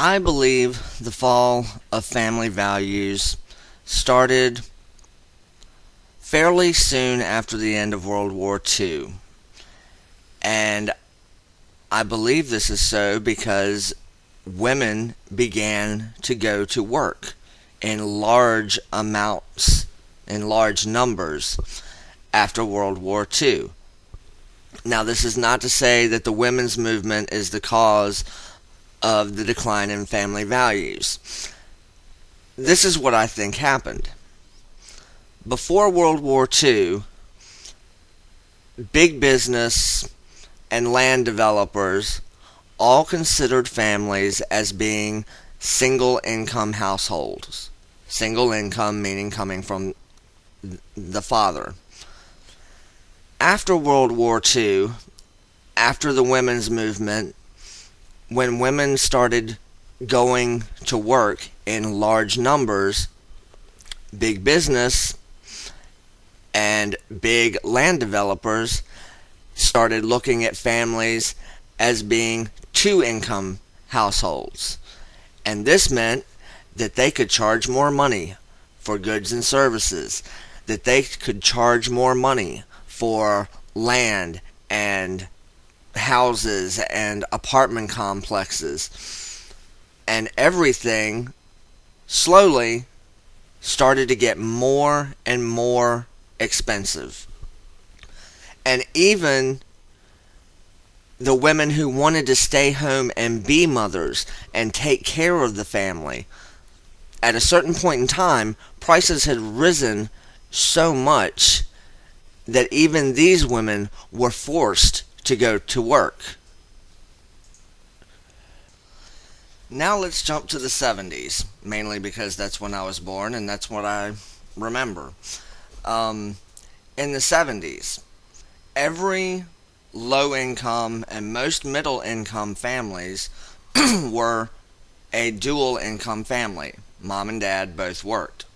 I believe the fall of family values started fairly soon after the end of World War II. And I believe this is so because women began to go to work in large amounts, in large numbers after World War II. Now, this is not to say that the women's movement is the cause of the decline in family values. This is what I think happened. Before World War II, big business and land developers all considered families as being single income households. Single income meaning coming from the father. After World War II, after the women's movement, when women started going to work in large numbers, big business and big land developers started looking at families as being two income households. And this meant that they could charge more money for goods and services, that they could charge more money for land and houses and apartment complexes. And everything slowly started to get more and more expensive. And even the women who wanted to stay home and be mothers and take care of the family, at a certain point in time, prices had risen so much that even these women were forced to go to work. Now let's jump to the 70s, mainly because that's when I was born and that's what I remember. In the 70s, every low income and most middle income families were a dual income family. Mom and dad both worked.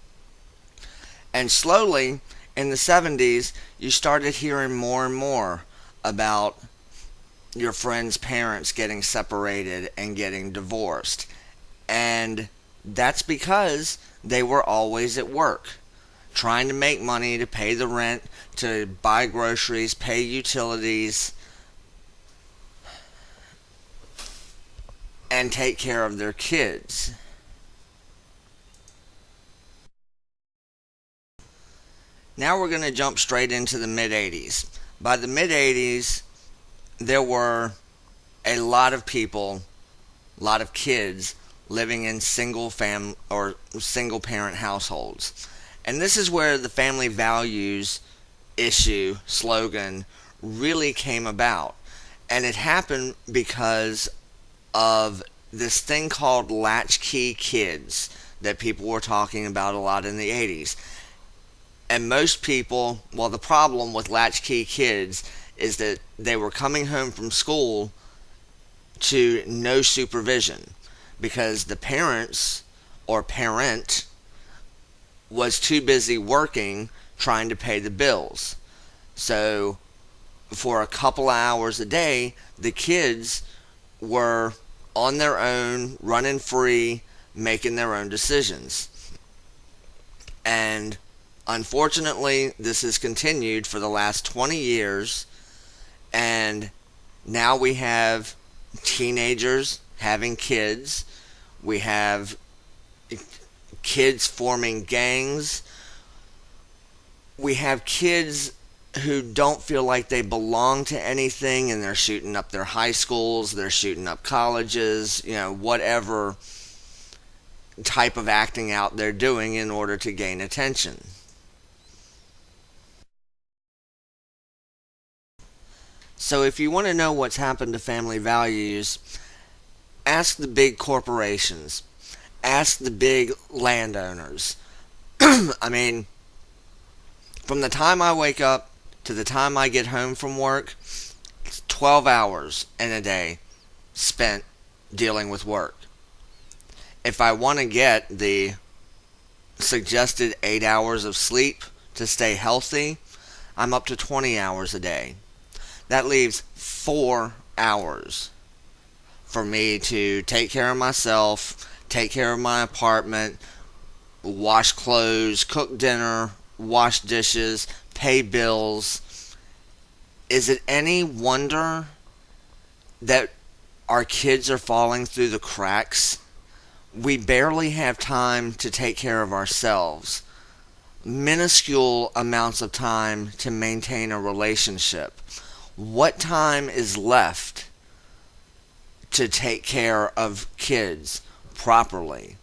And slowly, in the 70s, you started hearing more and more about your friends' parents getting separated and getting divorced. And that's because they were always at work, trying to make money to pay the rent, to buy groceries, pay utilities, and take care of their kids. Now we're going to jump straight into the mid 80s. By the mid 80s, there were a lot of people, a lot of kids living in single parent households. And this is where the family values issue slogan really came about. And it happened because of this thing called latchkey kids that people were talking about a lot in the 80s. And most people, well, the problem with latchkey kids is that they were coming home from school to no supervision because the parents or parent was too busy working trying to pay the bills. So for a couple of hours a day, the kids were on their own, running free, making their own decisions. And unfortunately, this has continued for the last 20 years, and now we have teenagers having kids. We have kids forming gangs. We have kids who don't feel like they belong to anything, and they're shooting up their high schools, they're shooting up colleges, whatever type of acting out they're doing in order to gain attention. So if you want to know what's happened to family values, ask the big corporations. Ask the big landowners. I mean, from the time I wake up to the time I get home from work, it's 12 hours in a day spent dealing with work. If I want to get the suggested 8 hours of sleep to stay healthy, I'm up to 20 hours a day. That leaves 4 hours. for me to take care of myself, take care of my apartment, wash clothes, cook dinner, wash dishes, pay bills. Is it any wonder that our kids are falling through the cracks? We barely have time to take care of ourselves. Minuscule amounts of time to maintain a relationship. What time is left to take care of kids properly?